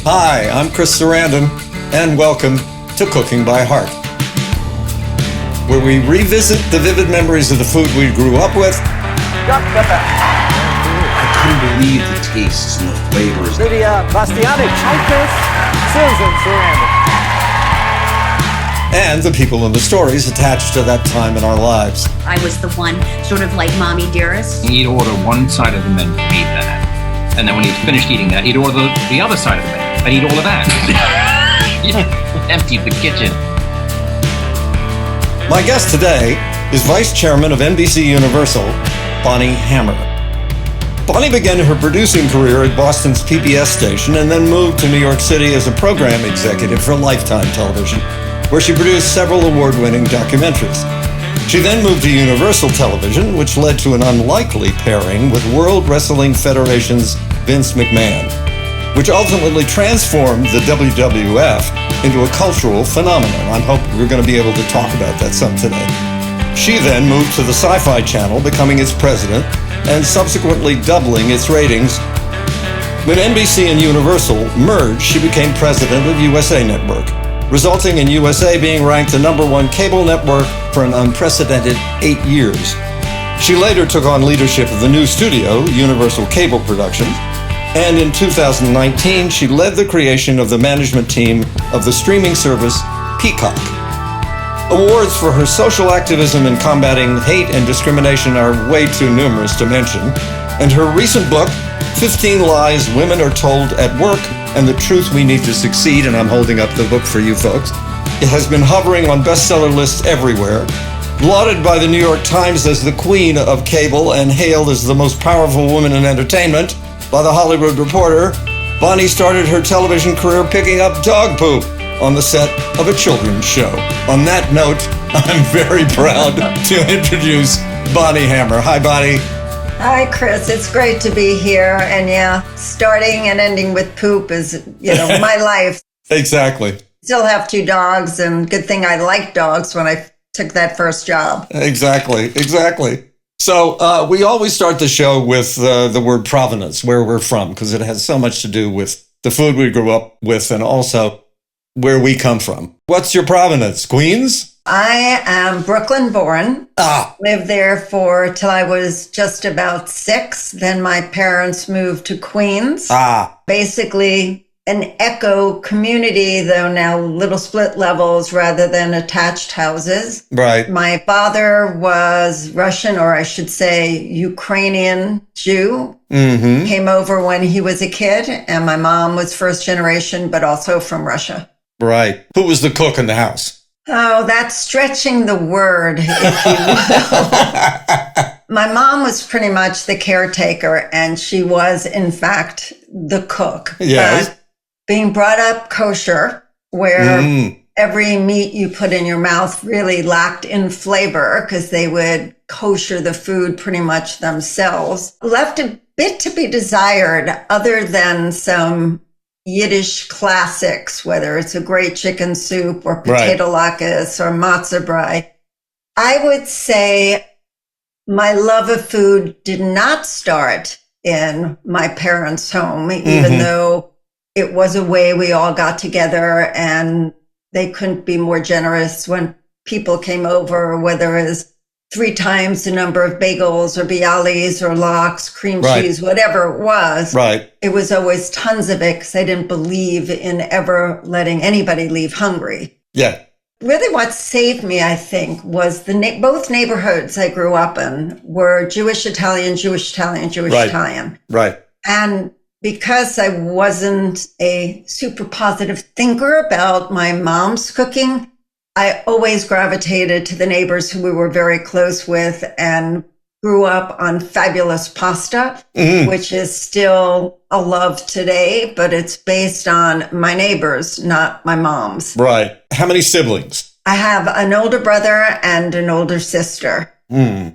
Hi, I'm Chris Sarandon, and welcome to Cooking by Heart, where we revisit the vivid memories of the food we grew up with. I couldn't believe the tastes and the flavors. Lydia Bastianich. Hi, Chris. Susan Sarandon. And the people and the stories attached to that time in our lives. I was the one sort of like mommy dearest. He'd order one side of the menu, eat that. And then when he'd finished eating that, he'd order the other side of the menu. I'd eat all of that. Emptied the kitchen. My guest today is Vice Chairman of NBC Universal, Bonnie Hammer. Bonnie began her producing career at Boston's PBS station and then moved to New York City as a program executive for Lifetime Television, where she produced several award-winning documentaries. She then moved to Universal Television, which led to an unlikely pairing with World Wrestling Federation's Vince McMahon, which ultimately transformed the WWF into a cultural phenomenon. I hope we're going to be able to talk about that some today. She then moved to the Sci-Fi Channel, becoming its president, and subsequently doubling its ratings. When NBC and Universal merged, she became president of USA Network, resulting in USA being ranked the #1 cable network for an unprecedented 8 years. She later took on leadership of the new studio, Universal Cable Productions, and in 2019, she led the creation of the management team of the streaming service Peacock. Awards for her social activism in combating hate and discrimination are way too numerous to mention, and her recent book, 15 Lies Women Are Told at Work and the Truth We Need to Succeed, and I'm holding up the book for you folks. It has been hovering on bestseller lists everywhere, lauded by the New York Times as the queen of cable and hailed as the most powerful woman in entertainment by the Hollywood Reporter. Bonnie started her television career picking up dog poop on the set of a children's show. On that note, I'm very proud to introduce Bonnie Hammer. Hi, Bonnie. Hi, Chris. It's great to be here. And yeah, starting and ending with poop is, my life. Exactly. Still have 2 dogs, and good thing I liked dogs when I took that first job. Exactly. So we always start the show with the word provenance, where we're from, because it has so much to do with the food we grew up with and also where we come from. What's your provenance? Queens? I am Brooklyn born. Lived there till I was just about 6. Then my parents moved to Queens. Basically an echo community, though now little split levels rather than attached houses. Right. My father was Russian, or I should say Ukrainian Jew. Mm-hmm. Came over when he was a kid, and my mom was first generation, but also from Russia. Right. Who was the cook in the house? Oh, that's stretching the word, if you will. My mom was pretty much the caretaker, and she was, in fact, the cook. Yes. But being brought up kosher, where every meat you put in your mouth really lacked in flavor because they would kosher the food pretty much themselves, left a bit to be desired other than some Yiddish classics, whether it's a great chicken soup or potato latkes or matzah brie. I would say my love of food did not start in my parents' home, even though it was a way we all got together, and they couldn't be more generous when people came over, whether it was 3 times the number of bagels or bialys or lox, cream cheese, whatever it was. Right. It was always tons of it because I didn't believe in ever letting anybody leave hungry. Yeah. Really what saved me, I think, was both neighborhoods I grew up in were Jewish, Italian, Jewish, Italian, Jewish, Italian. Right. And because I wasn't a super positive thinker about my mom's cooking, I always gravitated to the neighbors who we were very close with and grew up on fabulous pasta, which is still a love today, but it's based on my neighbors, not my mom's. Right. How many siblings? I have an older brother and an older sister.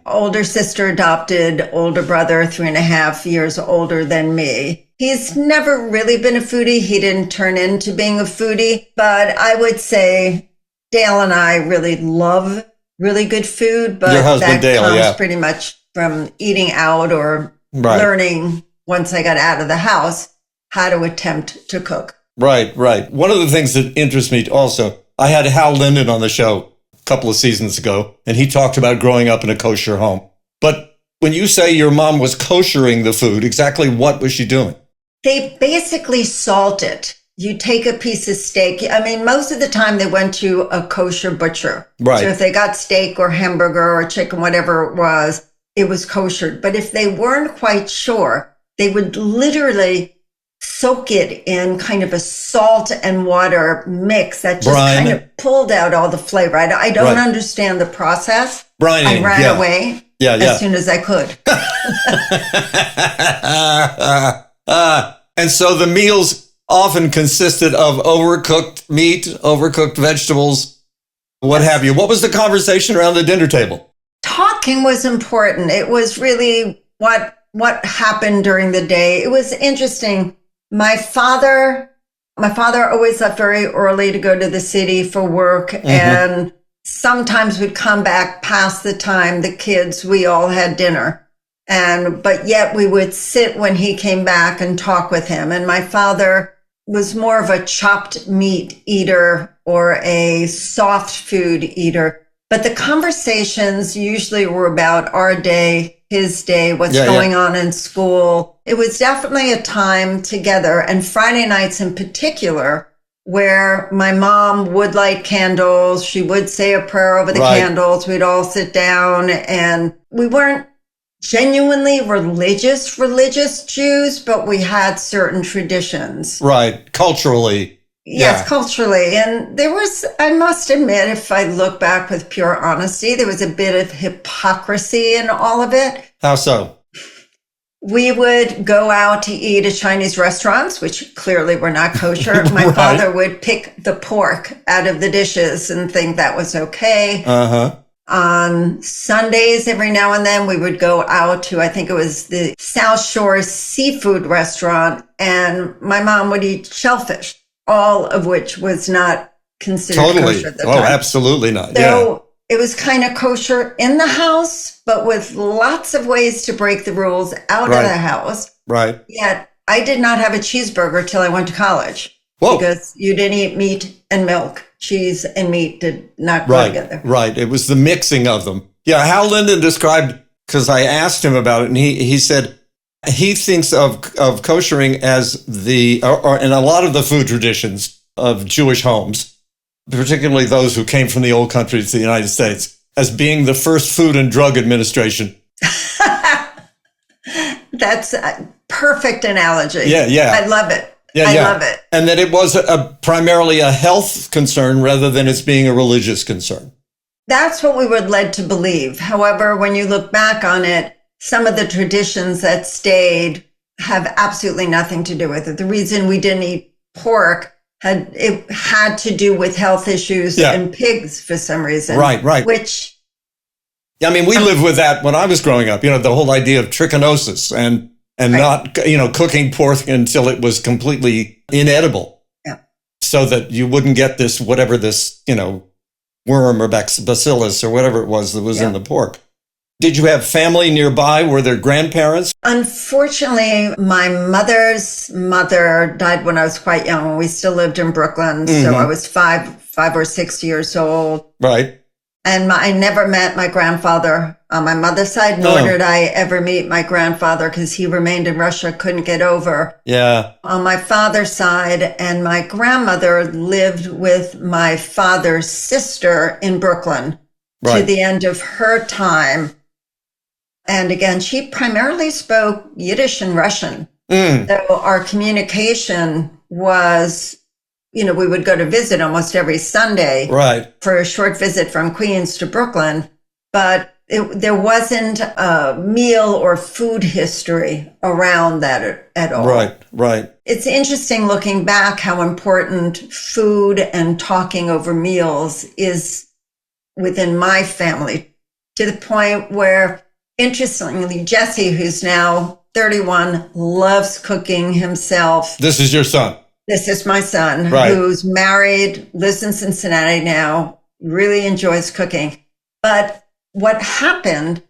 Older sister adopted older brother, 3.5 years older than me. He's never really been a foodie. He didn't turn into being a foodie, but I would say Dale and I really love really good food, but your husband, that Dale, comes pretty much from eating out or learning once I got out of the house how to attempt to cook. Right, right. One of the things that interests me also, I had Hal Linden on the show a couple of seasons ago, and he talked about growing up in a kosher home. But when you say your mom was koshering the food, exactly what was she doing? They basically salt it. You take a piece of steak. I mean, most of the time they went to a kosher butcher. Right. So if they got steak or hamburger or chicken, whatever it was kosher. But if they weren't quite sure, they would literally soak it in kind of a salt and water mix that just kind of pulled out all the flavor. I don't understand the process. Brining, I ran away as soon as I could. And so the meals often consisted of overcooked meat, overcooked vegetables, what have you. What was the conversation around the dinner table? Talking was important. It was really what happened during the day. It was interesting. My father always left very early to go to the city for work, and sometimes would come back past the time the kids, we all had dinner. But yet we would sit when he came back and talk with him. And my father was more of a chopped meat eater or a soft food eater. But the conversations usually were about our day, his day, what's going on in school. It was definitely a time together, and Friday nights in particular, where my mom would light candles. She would say a prayer over the candles. We'd all sit down, and we weren't genuinely religious Jews, but we had certain traditions. Right. Culturally. Yes, culturally. And there was, I must admit, if I look back with pure honesty, there was a bit of hypocrisy in all of it. How so? We would go out to eat at Chinese restaurants, which clearly were not kosher. My father would pick the pork out of the dishes and think that was okay. On Sundays, every now and then, we would go out to, I think it was the South Shore seafood restaurant, and my mom would eat shellfish, all of which was not considered kosher at the time. Absolutely not. So it was kind of kosher in the house, but with lots of ways to break the rules out of the house. Right. Yet I did not have a cheeseburger till I went to college. Whoa. Because you didn't eat meat and milk. Cheese and meat did not go together. Right. It was the mixing of them. Yeah. Hal Linden described, because I asked him about it, and he said he thinks of koshering as or in a lot of the food traditions of Jewish homes, particularly those who came from the old country to the United States, as being the first Food and Drug Administration. That's a perfect analogy. Yeah. I love it. I love it. And that it was primarily a health concern rather than it's being a religious concern. That's what we were led to believe. However, when you look back on it, some of the traditions that stayed have absolutely nothing to do with it. The reason we didn't eat pork had to do with health issues and pigs for some reason. Right. Which... I mean, we lived with that when I was growing up, the whole idea of trichinosis and not, cooking pork until it was completely inedible. Yeah. So that you wouldn't get this, whatever this, worm or bacillus or whatever it was that was in the pork. Did you have family nearby? Were there grandparents? Unfortunately, my mother's mother died when I was quite young. We still lived in Brooklyn. So I was five or 6 years old. Right. And I never met my grandfather on my mother's side, nor did I ever meet my grandfather because he remained in Russia, couldn't get over. Yeah. On my father's side, and my grandmother lived with my father's sister in Brooklyn to the end of her time. And again, she primarily spoke Yiddish and Russian. So our communication was... we would go to visit almost every Sunday for a short visit from Queens to Brooklyn, but there wasn't a meal or food history around that at all. Right. It's interesting looking back how important food and talking over meals is within my family, to the point where, interestingly, Jesse, who's now 31, loves cooking himself. This is your son? This is my son, who's married, lives in Cincinnati now, really enjoys cooking. But what happened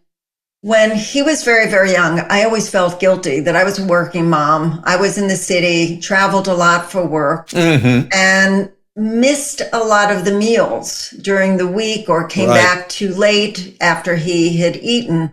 when he was very, very young, I always felt guilty that I was a working mom. I was in the city, traveled a lot for work, and missed a lot of the meals during the week or came back too late after he had eaten.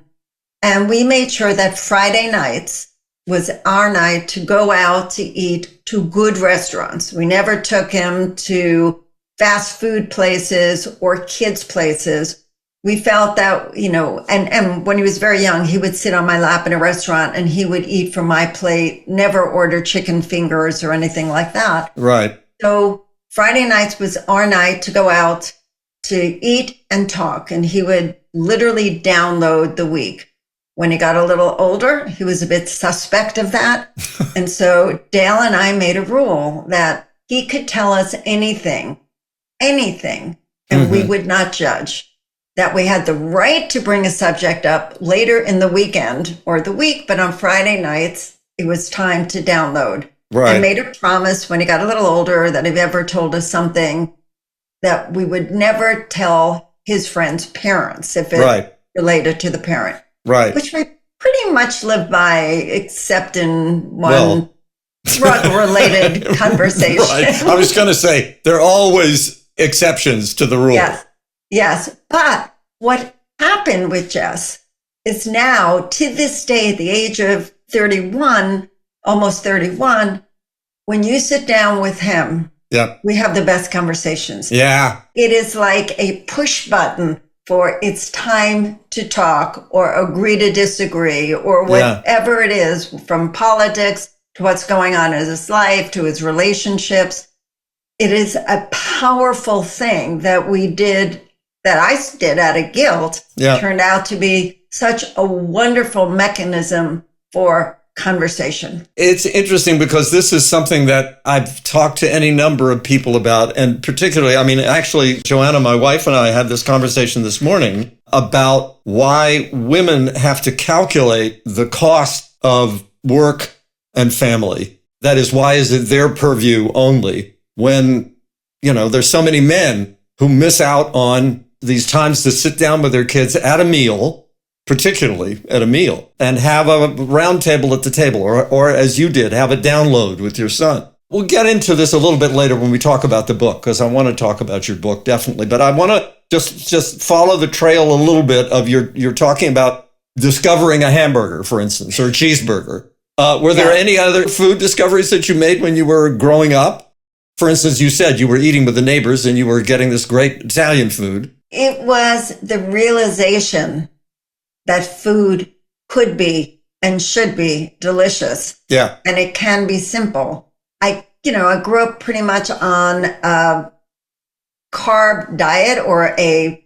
And we made sure that Friday nights was our night to go out to eat to good restaurants. We never took him to fast food places or kids places. We felt that, you know, and when he was very young, he would sit on my lap in a restaurant and he would eat from my plate, never order chicken fingers or anything like that. Right. So Friday nights was our night to go out to eat and talk. And he would literally download the week. When he got a little older, he was a bit suspect of that. And so Dale and I made a rule that he could tell us anything, and we would not judge. That we had the right to bring a subject up later in the weekend or the week, but on Friday nights, it was time to download. Right. I made a promise when he got a little older that if he ever told us something, that we would never tell his friends' parents if it related to the parent. Right. Which we pretty much live by, except in one drug-related conversation. Right. I was going to say, there are always exceptions to the rule. Yes. But what happened with Jess is now, to this day, at the age of 31, almost 31, when you sit down with him, we have the best conversations. Yeah. It is like a push button for it's time to talk or agree to disagree or whatever it is, from politics to what's going on in his life to his relationships. It is a powerful thing that we did, that I did out of guilt, turned out to be such a wonderful mechanism for conversation. It's interesting because this is something that I've talked to any number of people about. And particularly, I mean, actually, Joanna, my wife, and I had this conversation this morning about why women have to calculate the cost of work and family. That is, why is it their purview only when, you know, there's so many men who miss out on these times to sit down with their kids at a meal, particularly at a meal, and have a round table at the table, or as you did, have a download with your son. We'll get into this a little bit later when we talk about the book, because I want to talk about your book, definitely. But I want to just follow the trail a little bit of you're talking about discovering a hamburger, for instance, or a cheeseburger. Were there any other food discoveries that you made when you were growing up? For instance, you said you were eating with the neighbors and you were getting this great Italian food. It was the realization that food could be and should be delicious. Yeah. And it can be simple. I grew up pretty much on a carb diet or a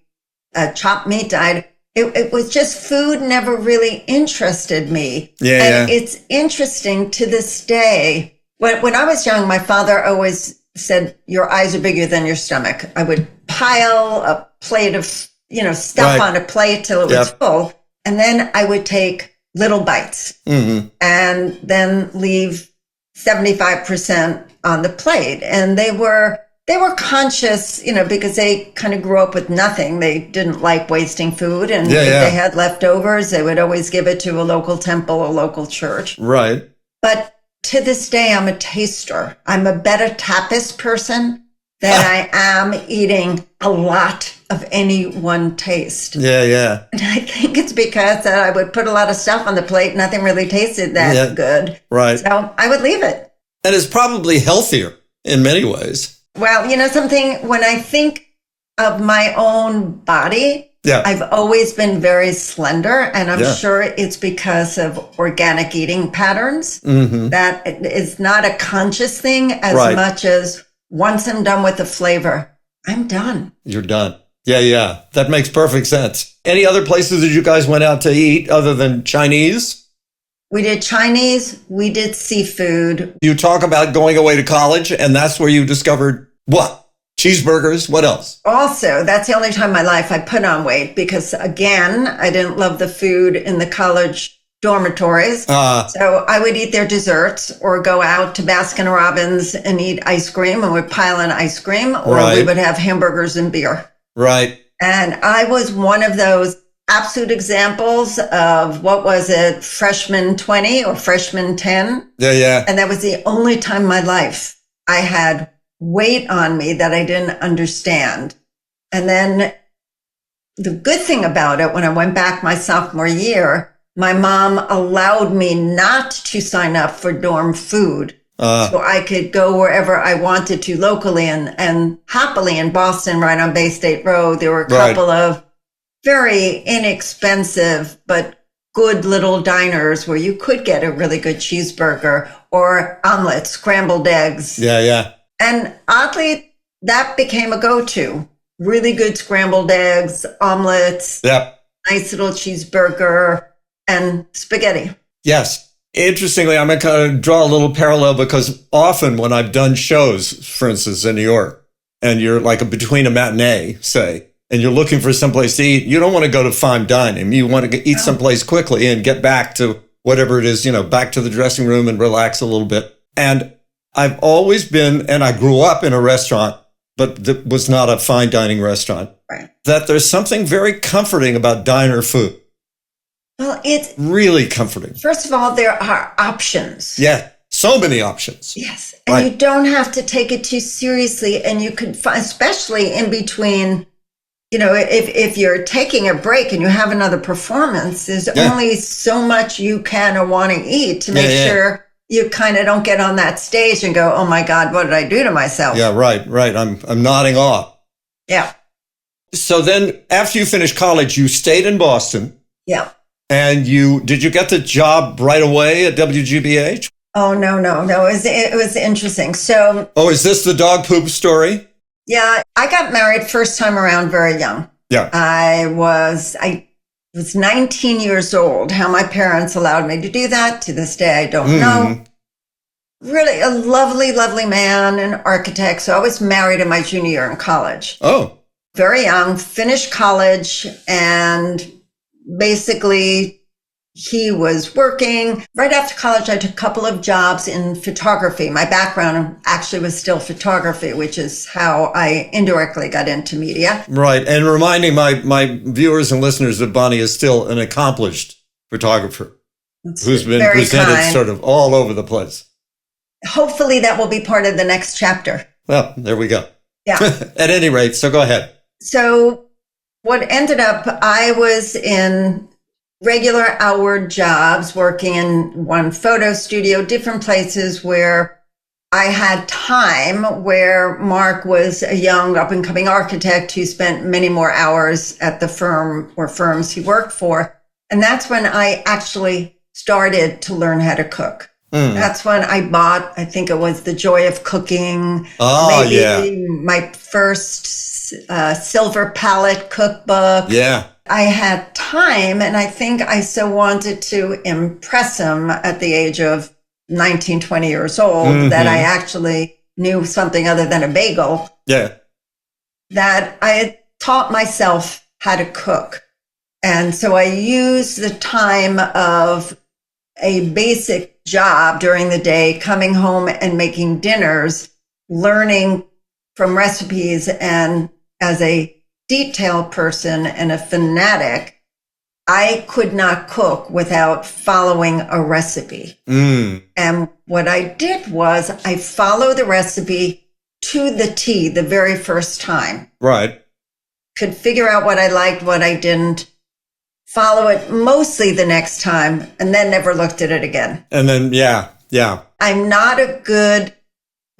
chopped meat diet. It was just food never really interested me. And it's interesting to this day. When I was young, my father always said, your eyes are bigger than your stomach. I would pile a plate of, stuff on a plate till it was full. And then I would take little bites and then leave 75% on the plate. And they were conscious, because they kind of grew up with nothing. They didn't like wasting food. And if they had leftovers, they would always give it to a local temple or local church. Right. But to this day, I'm a taster. I'm a better tapas person than I am eating a lot of any one taste. Yeah. And I think it's because I would put a lot of stuff on the plate. Nothing really tasted that good. Right. So I would leave it. And it's probably healthier in many ways. Well, something, when I think of my own body, I've always been very slender. And I'm sure it's because of organic eating patterns. That is not a conscious thing as much as once I'm done with the flavor, I'm done. You're done. Yeah. That makes perfect sense. Any other places that you guys went out to eat other than Chinese? We did Chinese. We did seafood. You talk about going away to college, and that's where you discovered what? Cheeseburgers? What else? Also, that's the only time in my life I put on weight because, again, I didn't love the food in the college dormitories. So I would eat their desserts or go out to Baskin Robbins and eat ice cream, and we'd pile in ice cream, or we would have hamburgers and beer. Right. And I was one of those absolute examples of, what was it, freshman 20 or freshman 10. Yeah, yeah. And that was the only time in my life I had weight on me that I didn't understand. And then the good thing about it, when I went back my sophomore year, my mom allowed me not to sign up for dorm food. So I could go wherever I wanted to locally, and happily in Boston, right on Bay State Road, there were a couple of very inexpensive but good little diners where you could get a really good cheeseburger or omelets, scrambled eggs. Yeah, yeah. And oddly, that became a go-to. Really good scrambled eggs, omelets, Yep. nice little cheeseburger, and spaghetti. Yes. Interestingly, I'm going to kind of draw a little parallel because often when I've done shows, for instance, in New York, and you're like between a matinee, say, and you're looking for someplace to eat, you don't want to go to fine dining. You want to eat someplace quickly and get back to whatever it is, back to the dressing room and relax a little bit. And I've always been, and I grew up in a restaurant, but that was not a fine dining restaurant, Right. that there's something very comforting about diner food. Well, it's, Really comforting. first of all, there are options. Yeah. So many options. Yes. And Right. you don't have to take it too seriously. And you can find, especially in between, if you're taking a break and you have another performance, there's only so much you can or want to eat to make sure you kind of don't get on that stage and go, oh my God, what did I do to myself? Yeah, right. I'm nodding off. Yeah. So then after you finished college, you stayed in Boston Yeah. and did you get the job right away at WGBH? Oh, no. It was interesting. So, Oh, is this the dog poop story? yeah, I got married first time around very young. Yeah. I was 19 years old. How my parents allowed me to do that, to this day, I don't know. Really a lovely, lovely man, an architect. So I was married in my junior year in college. Oh, Very young, finished college, and basically he was working. Right after college, I took a couple of jobs in photography. My background actually was still photography, which is how I indirectly got into media. right. And reminding my viewers and listeners that Bonnie is still an accomplished photographer who's been very presented kind. sort of all over the place. Hopefully that will be part of the next chapter. Well, there we go. Yeah. At any rate, so go ahead. So what ended up, I was in regular hour jobs, working in one photo studio, different places where I had time, where Mark was a young up and coming architect who spent many more hours at the firm or firms he worked for. And that's when I actually started to learn how to cook. That's when I bought, I think it was The Joy of Cooking. Oh, yeah. My first silver palette cookbook. Yeah. I had time, and I think I so wanted to impress him at the age of 19, 20 years old that I actually knew something other than a bagel, Yeah. that I had taught myself how to cook. And so I used the time of a basic job during the day, coming home and making dinners, learning from recipes. And as a detail person and a fanatic, I could not cook without following a recipe. And what I did was I followed the recipe to the T the very first time. Right. Could figure out what I liked, what I didn't, follow it mostly the next time, and then never looked at it again. And then, yeah. I'm not a good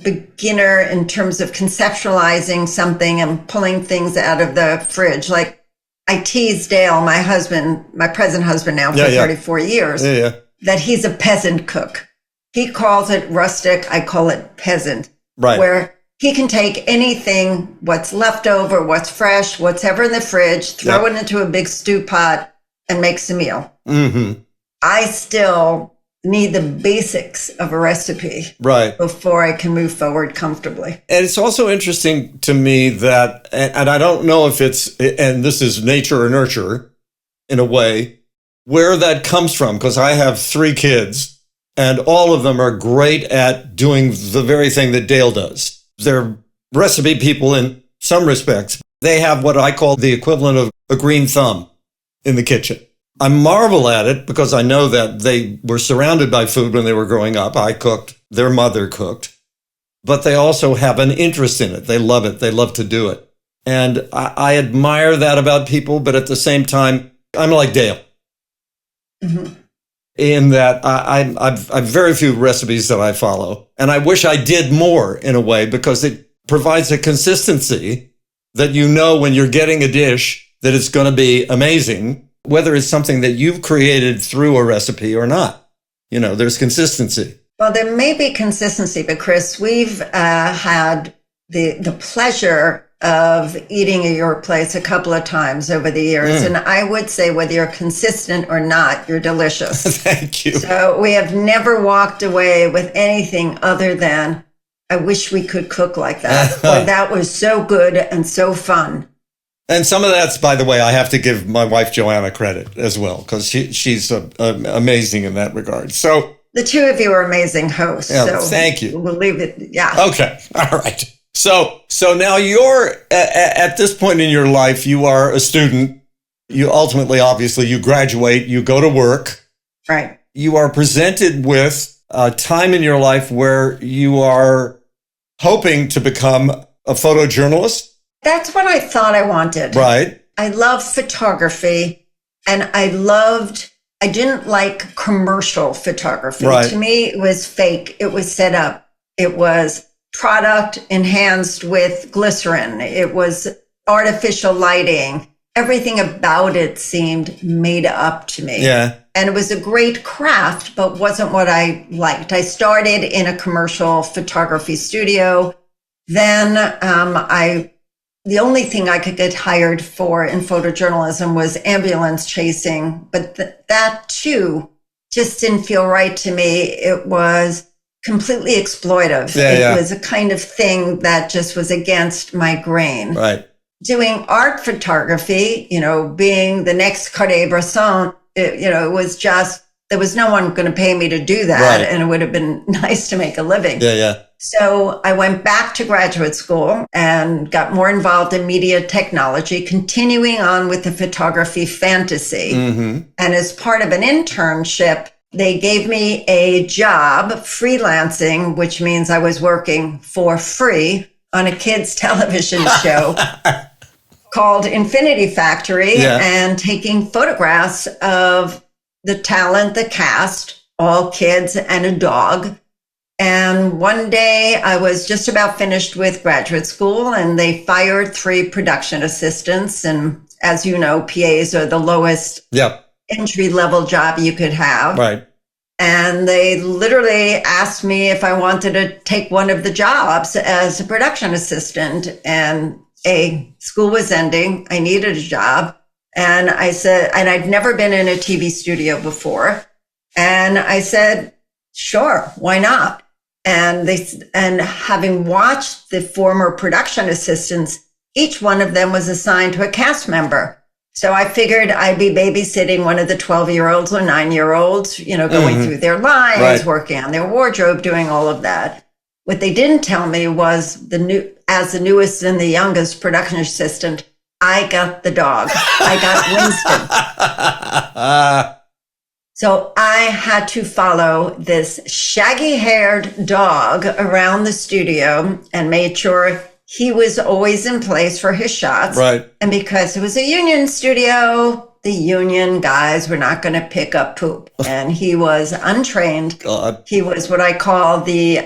beginner in terms of conceptualizing something and pulling things out of the fridge. Like I tease Dale, my husband, my present husband now for 34 years, that he's a peasant cook. He calls it rustic. I call it peasant. Right. Where he can take anything, what's left over, what's fresh, whatever in the fridge, throw it into a big stew pot and makes a meal. I still need the basics of a recipe before I can move forward comfortably. And it's also interesting to me that, and I don't know if and this is nature or nurture in a way, where that comes from, because I have 3 kids and all of them are great at doing the very thing that Dale does. They're recipe people in some respects. They have what I call the equivalent of a green thumb in the kitchen. I marvel at it because I know that they were surrounded by food when they were growing up. I cooked, their mother cooked, but they also have an interest in it. They love it. They love to do it. And I admire that about people, but at the same time, I'm like Dale. Mm-hmm. In that I've very few recipes that I follow. And I wish I did more in a way because it provides a consistency that you know when you're getting a dish that it's going to be amazing, whether it's something that you've created through a recipe or not. You know, there's consistency. Well, there may be consistency, but Chris, we've had the pleasure of eating at your place a couple of times over the years. And I would say whether you're consistent or not, you're delicious. Thank you. So we have never walked away with anything other than, I wish we could cook like that. Or that was so good and so fun. And some of that's, by the way, I have to give my wife Joanna credit as well, because she's amazing in that regard. So the two of you are amazing hosts. Yeah, so thank you. We'll leave it. Yeah. Okay. All right. So now you're at this point in your life, you are a student. You ultimately, obviously, you graduate, you go to work. Right. You are presented with a time in your life where you are hoping to become a photojournalist. That's what I thought I wanted. Right. I love photography, and I didn't like commercial photography. Right. To me, it was fake. It was set up. It was product enhanced with glycerin. It was artificial lighting. Everything about it seemed made up to me. Yeah. And it was a great craft, but wasn't what I liked. I started in a commercial photography studio. Then the only thing I could get hired for in photojournalism was ambulance chasing, but that too just didn't feel right to me. It was completely exploitive. It was a kind of thing that just was against my grain. Right. Doing art photography, being the next Cartier-Bresson, it was just, there was no one going to pay me to do that. Right. And it would have been nice to make a living. Yeah. So I went back to graduate school and got more involved in media technology, continuing on with the photography fantasy. Mm-hmm. And as part of an internship, they gave me a job freelancing, which means I was working for free on a kids' television show called Infinity Factory and taking photographs of the talent, the cast, all kids and a dog. And one day I was just about finished with graduate school and they fired 3 production assistants. And as you know, PAs are the lowest entry-level job you could have. Right. And they literally asked me if I wanted to take one of the jobs as a production assistant. And school was ending. I needed a job. And I said, and I'd never been in a TV studio before. And I said, sure, why not? And having watched the former production assistants, each one of them was assigned to a cast member. So I figured I'd be babysitting one of the 12-year-olds or 9-year-olds, going through their lines, working on their wardrobe, doing all of that. What they didn't tell me was as the newest and the youngest production assistant, I got the dog. I got Winston. So I had to follow this shaggy-haired dog around the studio and made sure he was always in place for his shots. Right. And because it was a union studio, the union guys were not going to pick up poop. And he was untrained. God. He was what I call the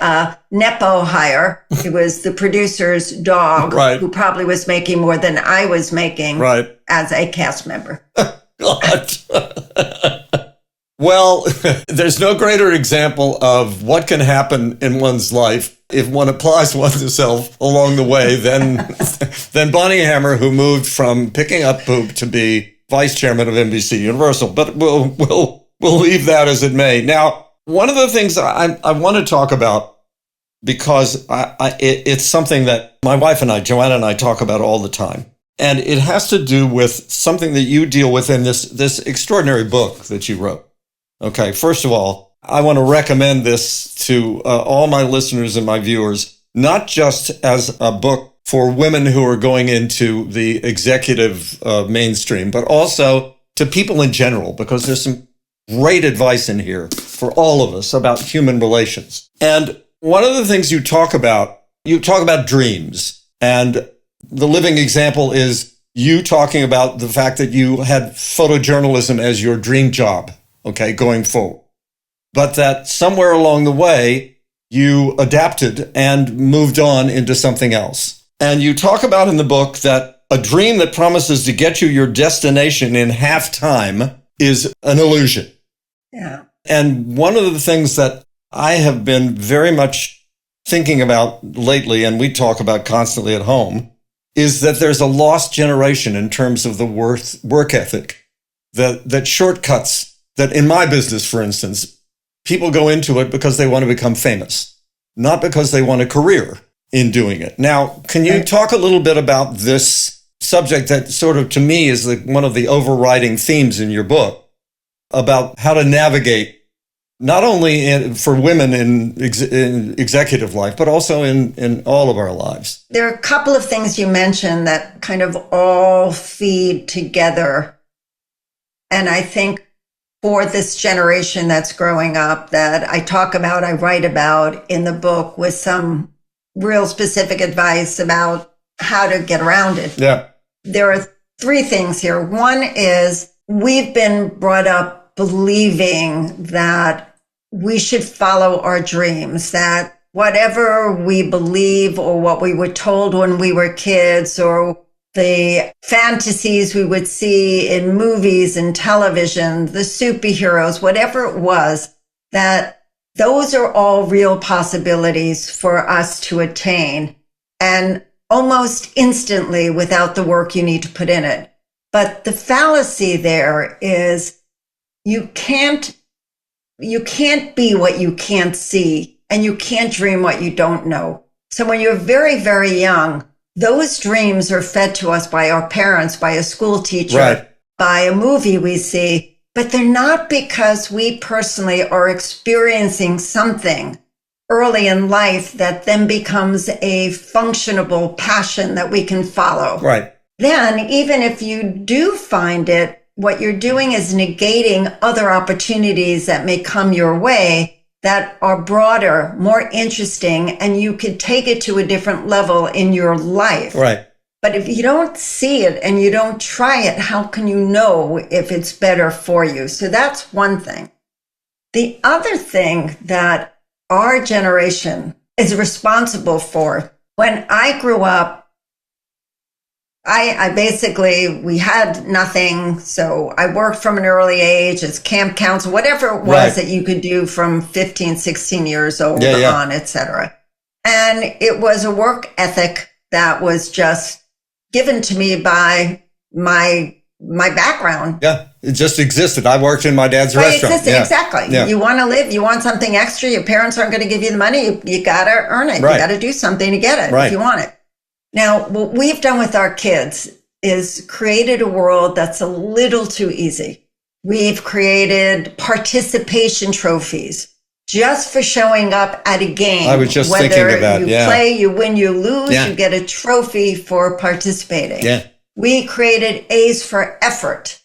Nepo hire. He was the producer's dog who probably was making more than I was making as a cast member. God. Well, there's no greater example of what can happen in one's life if one applies oneself along the way than Bonnie Hammer, who moved from picking up poop to be vice chairman of NBC Universal. But we'll leave that as it may. Now, one of the things I want to talk about, because it's something that my wife and I, Joanna and I, talk about all the time. And it has to do with something that you deal with in this extraordinary book that you wrote. Okay, first of all, I want to recommend this to all my listeners and my viewers, not just as a book for women who are going into the executive mainstream, but also to people in general, because there's some great advice in here for all of us about human relations. And one of the things you talk about dreams. And the living example is you talking about the fact that you had photojournalism as your dream job, okay, going forward. But that somewhere along the way, you adapted and moved on into something else. And you talk about in the book that a dream that promises to get you your destination in half time is an illusion. Yeah. And one of the things that I have been very much thinking about lately, and we talk about constantly at home, is that there's a lost generation in terms of the work ethic, that shortcuts, that in my business, for instance, people go into it because they want to become famous, not because they want a career in doing it. Now, can you talk a little bit about this subject that sort of, to me, is one of the overriding themes in your book, about how to navigate not only for women in executive life, but also in all of our lives? There are a couple of things you mentioned that kind of all feed together. And I think for this generation that's growing up, that I write about in the book with some real specific advice about how to get around it. Yeah. There are three things here. One is we've been brought up believing that we should follow our dreams, that whatever we believe or what we were told when we were kids, or the fantasies we would see in movies and television, the superheroes, whatever it was, that those are all real possibilities for us to attain, and almost instantly without the work you need to put in it. But the fallacy there is you can't be what you can't see, and you can't dream what you don't know. So when you're very, very young, those dreams are fed to us by our parents, by a school teacher, right, by a movie we see, but they're not because we personally are experiencing something early in life that then becomes a functionable passion that we can follow. Right. Then, even if you do find it, what you're doing is negating other opportunities that may come your way that are broader, more interesting, and you could take it to a different level in your life. Right. But if you don't see it and you don't try it, how can you know if it's better for you? So that's one thing. The other thing that our generation is responsible for, when I grew up, I basically, we had nothing. So I worked from an early age as camp counselor, whatever it was right, that you could do from 15, 16 years old on, et cetera. And it was a work ethic that was just given to me by my background. Yeah, it just existed. I worked in my dad's restaurant. Yeah. Exactly. Yeah. You want to live, you want something extra, your parents aren't going to give you the money, you got to earn it. Right. You got to do something to get it if you want it. Now, what we've done with our kids is created a world that's a little too easy. We've created participation trophies just for showing up at a game. I was just thinking of that. Whether you play, you win, you lose, you get a trophy for participating. Yeah. We created A's for effort.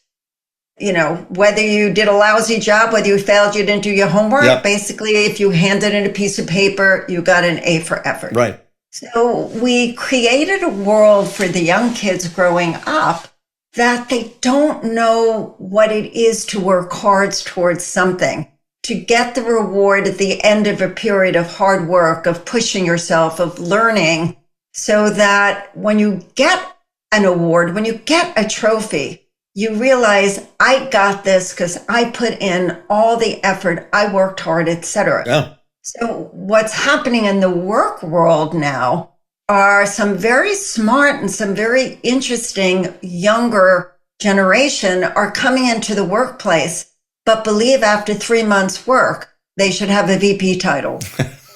You know, whether you did a lousy job, whether you failed, you didn't do your homework. Basically, if you handed in a piece of paper, you got an A for effort. Right. So we created a world for the young kids growing up that they don't know what it is to work hard towards something, to get the reward at the end of a period of hard work, of pushing yourself, of learning, so that when you get an award, when you get a trophy, you realize I got this because I put in all the effort, I worked hard, etc. Yeah. So what's happening in the work world now are some very smart and some very interesting younger generation are coming into the workplace, but believe after 3 months work, they should have a VP title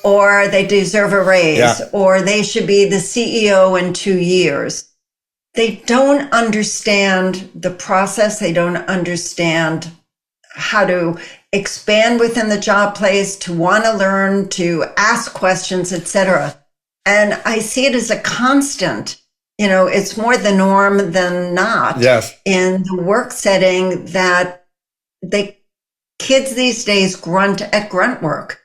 or they deserve a raise or they should be the CEO in 2 years. They don't understand the process. They don't understand how to expand within the job place, to want to learn, to ask questions, etc. And I see it as a constant it's more the norm than not. Yes. In the work setting that the kids these days grunt at grunt work.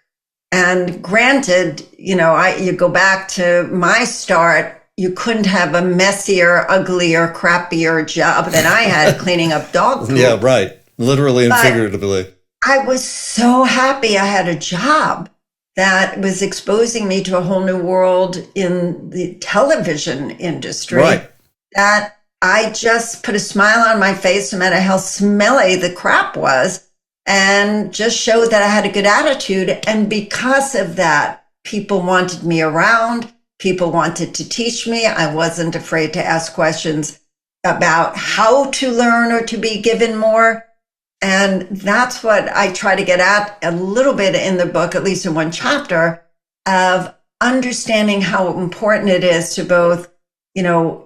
And granted, you go back to my start, you couldn't have a messier, uglier, crappier job than I had cleaning up dog poop. Yeah, right. Literally and figuratively. I was so happy I had a job that was exposing me to a whole new world in the television industry. Right. That I just put a smile on my face no matter how smelly the crap was, and just showed that I had a good attitude. And because of that, people wanted me around. People wanted to teach me. I wasn't afraid to ask questions about how to learn or to be given more. And that's what I try to get at a little bit in the book, at least in one chapter, of understanding how important it is to both,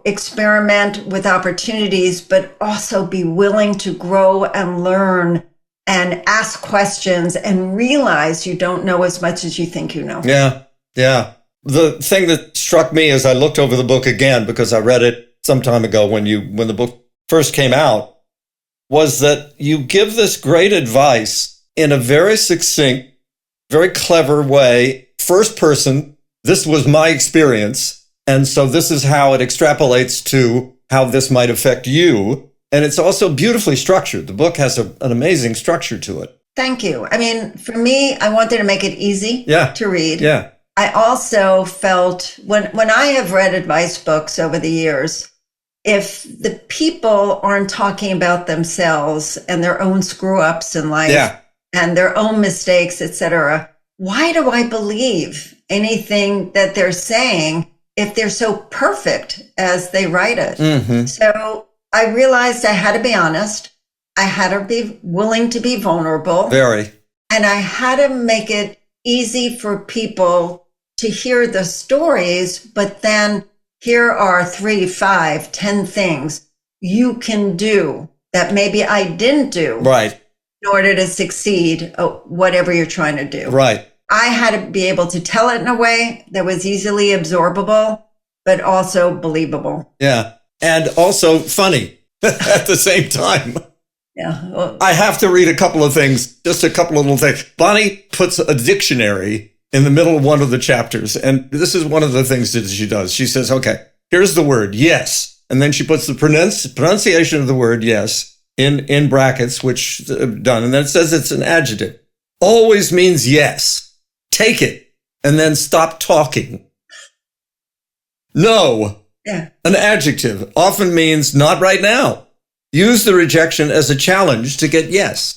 experiment with opportunities, but also be willing to grow and learn and ask questions and realize you don't know as much as you think you know. Yeah. Yeah. The thing that struck me as I looked over the book again, because I read it some time ago when the book first came out, was that you give this great advice in a very succinct, very clever way. First person, this was my experience. And so this is how it extrapolates to how this might affect you. And it's also beautifully structured. The book has an amazing structure to it. Thank you. I mean, for me, I wanted to make it easy to read. Yeah. I also felt when I have read advice books over the years, if the people aren't talking about themselves and their own screw ups in life and their own mistakes, etc., why do I believe anything that they're saying if they're so perfect as they write it? Mm-hmm. So I realized I had to be honest. I had to be willing to be vulnerable. Very. And I had to make it easy for people to hear the stories, but then here are 3, 5, 10 things you can do that maybe I didn't do. Right. In order to succeed whatever you're trying to do. Right. I had to be able to tell it in a way that was easily absorbable, but also believable. Yeah. And also funny at the same time. Yeah. Well, I have to read a couple of things, just a couple of little things. Bonnie puts a dictionary in the middle of one of the chapters. And this is one of the things that she does. She says, okay, here's the word yes. And then she puts the pronunciation of the word yes in brackets, which done. And then it says it's an adjective. Always means yes. Take it. And then stop talking. No. Yeah. An adjective often means not right now. Use the rejection as a challenge to get yes.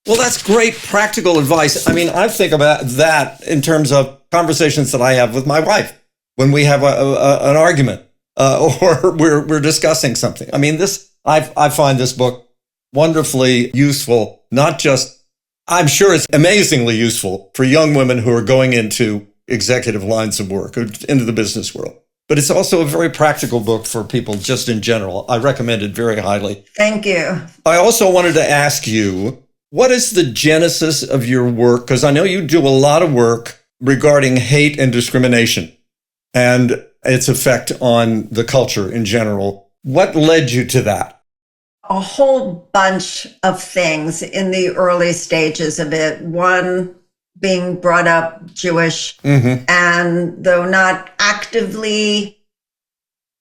Well, that's great practical advice. I mean, I think about that in terms of conversations that I have with my wife when we have an argument or we're discussing something. I mean, I find this book wonderfully useful, not just, I'm sure it's amazingly useful for young women who are going into executive lines of work or into the business world. But it's also a very practical book for people just in general. I recommend it very highly. Thank you. I also wanted to ask you, what is the genesis of your work? Because I know you do a lot of work regarding hate and discrimination and its effect on the culture in general. What led you to that? A whole bunch of things in the early stages of it. One, being brought up Jewish, and though not actively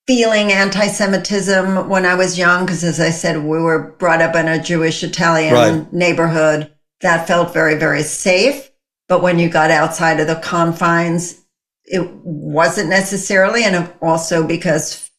feeling anti-Semitism when I was young, because as I said, we were brought up in a Jewish Italian neighborhood that felt very, very safe. But when you got outside of the confines, it wasn't necessarily, and also because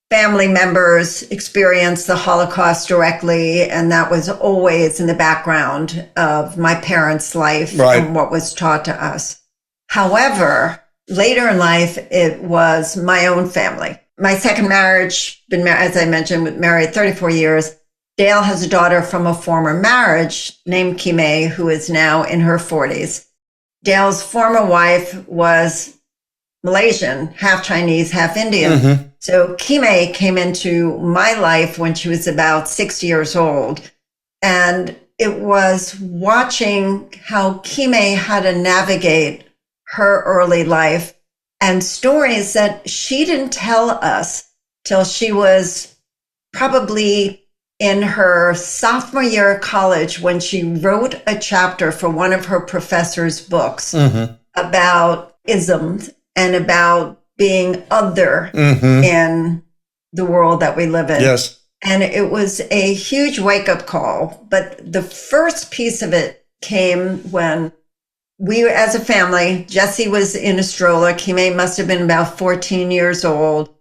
family members experienced the Holocaust directly, and that was always in the background of my parents' life and what was taught to us. However, later in life, it was my own family. My second marriage, as I mentioned, married 34 years. Dale has a daughter from a former marriage named Kime, who is now in her 40s. Dale's former wife was Malaysian, half Chinese, half Indian. So Kime came into my life when she was about 6 years old. And it was watching how Kime had to navigate her early life and stories that she didn't tell us till she was probably in her sophomore year of college, when she wrote a chapter for one of her professor's books about isms and about being other in the world that we live in. Yes. And it was a huge wake-up call. But the first piece of it came when we were, as a family, Jesse was in a stroller. Kime must have been about 14 years old.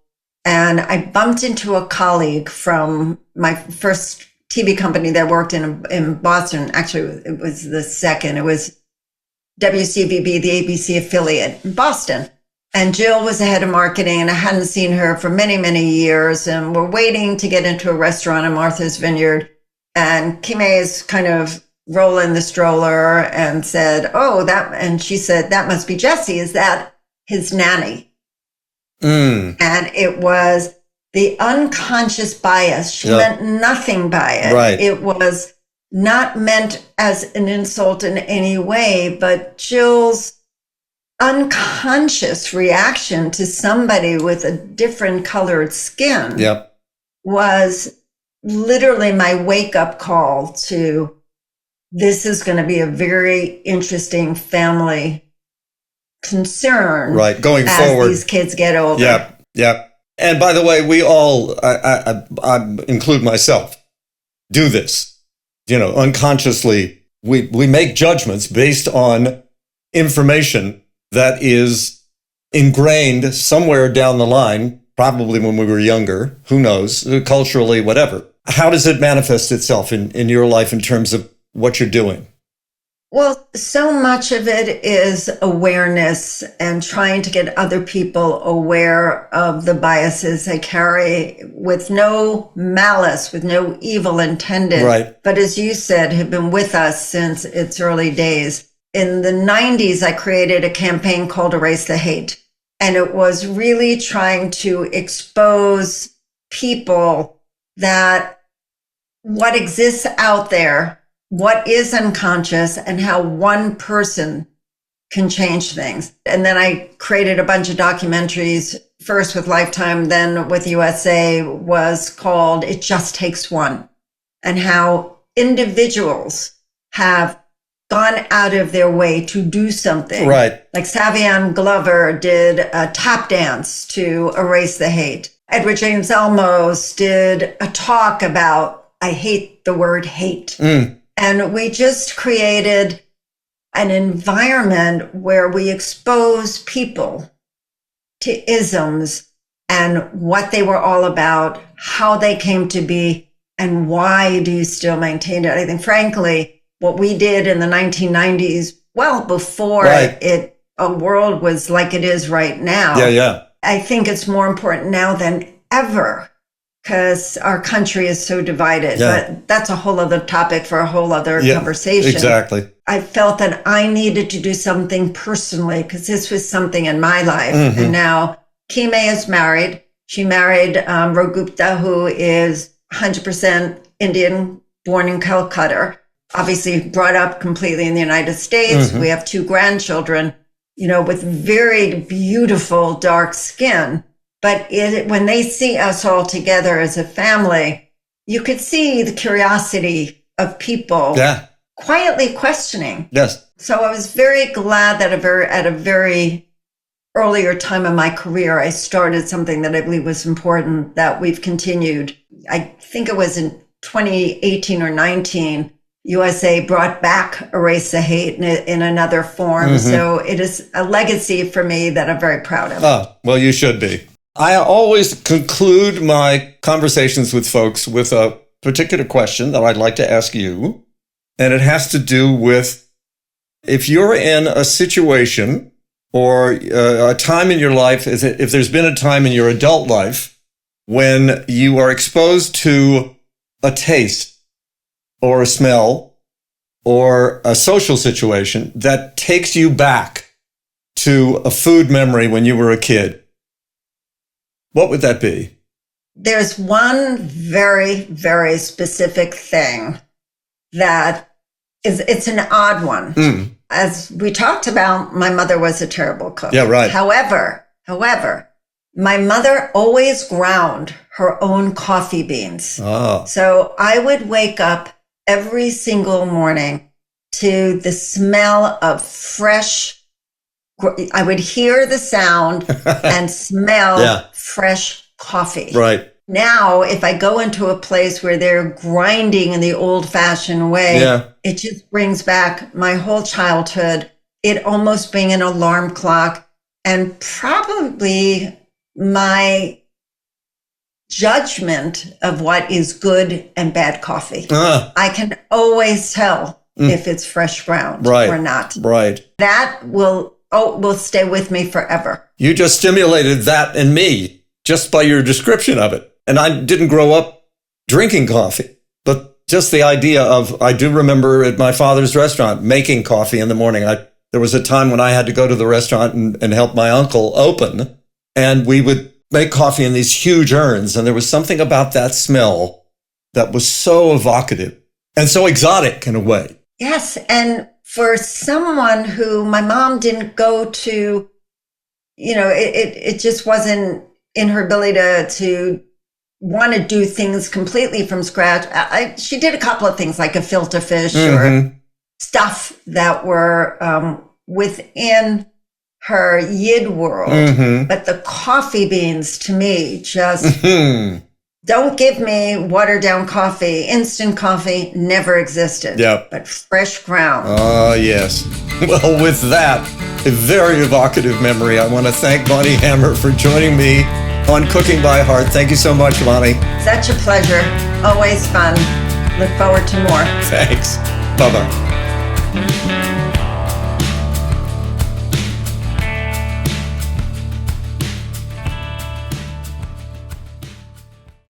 And I bumped into a colleague from my first TV company that worked in Boston. Actually, it was the second. It was WCVB, the ABC affiliate in Boston. And Jill was the head of marketing, and I hadn't seen her for many, many years. And we're waiting to get into a restaurant in Martha's Vineyard. And Kime is kind of rolling the stroller and said, and she said, that must be Jesse. Is that his nanny? And it was the unconscious bias. She meant nothing by it. Right. It was not meant as an insult in any way, but Jill's unconscious reaction to somebody with a different colored skin was literally my wake-up call to, this is going to be a very interesting family concern, right, going as forward, these kids get older. Yeah. And by the way, we all, I include myself, do this. Unconsciously, we make judgments based on information that is ingrained somewhere down the line, probably when we were younger. Who knows? Culturally, whatever. How does it manifest itself in your life in terms of what you're doing? Well, so much of it is awareness and trying to get other people aware of the biases they carry, with no malice, with no evil intended. Right. But as you said, have been with us since its early days. In the 90s, I created a campaign called Erase the Hate. And it was really trying to expose people that what exists out there, what is unconscious, and how one person can change things. And then I created a bunch of documentaries, first with Lifetime, then with USA, was called It Just Takes One, and how individuals have gone out of their way to do something. Right. Like Savion Glover did a tap dance to erase the hate. Edward James Olmos did a talk about, I hate the word hate. And we just created an environment where we expose people to isms and what they were all about, how they came to be, and why do you still maintain it? I think, frankly, what we did in the 1990s, well, before a world was like it is right now. I think it's more important now than ever, because our country is so divided. But that's a whole other topic for a whole other conversation. Exactly. I felt that I needed to do something personally, because this was something in my life. And now Kime is married. She married Ragupta, who is 100% Indian, born in Calcutta, obviously brought up completely in the United States. We have 2 grandchildren, with very beautiful dark skin. But when they see us all together as a family, you could see the curiosity of people quietly questioning. Yes. So I was very glad that at a very earlier time in my career, I started something that I believe was important, that we've continued. I think it was in 2018 or 19, USA brought back Erase the Hate in another form. So it is a legacy for me that I'm very proud of. Oh, well, you should be. I always conclude my conversations with folks with a particular question that I'd like to ask you. And it has to do with, if you're in a situation or a time in your life, if there's been a time in your adult life when you are exposed to a taste or a smell or a social situation that takes you back to a food memory when you were a kid, what would that be? There's one very, very specific thing that it's an odd one. As we talked about, my mother was a terrible cook. Yeah, right. However, However, my mother always ground her own coffee beans. Oh. So I would wake up every single morning to the smell of fresh. I would hear the sound and smell fresh coffee. Right. Now, if I go into a place where they're grinding in the old-fashioned way, it just brings back my whole childhood. It almost being an alarm clock, and probably my judgment of what is good and bad coffee. I can always tell if it's fresh ground or not. Right. That will stay with me forever. You just stimulated that in me just by your description of it. And I didn't grow up drinking coffee, but just the idea of, I do remember at my father's restaurant making coffee in the morning. There was a time when I had to go to the restaurant and help my uncle open, and we would make coffee in these huge urns. And there was something about that smell that was so evocative and so exotic in a way. Yes. And for someone who my mom didn't go to, it just wasn't in her ability to want to do things completely from scratch. She did a couple of things like a filter fish or stuff that were within her yid world. But the coffee beans to me just don't give me watered down coffee. Instant coffee never existed. But fresh ground. Oh, yes. Well, with that, a very evocative memory, I want to thank Bonnie Hammer for joining me on Cooking by Heart. Thank you so much, Bonnie. Such a pleasure. Always fun. Look forward to more. Thanks. Bye-bye.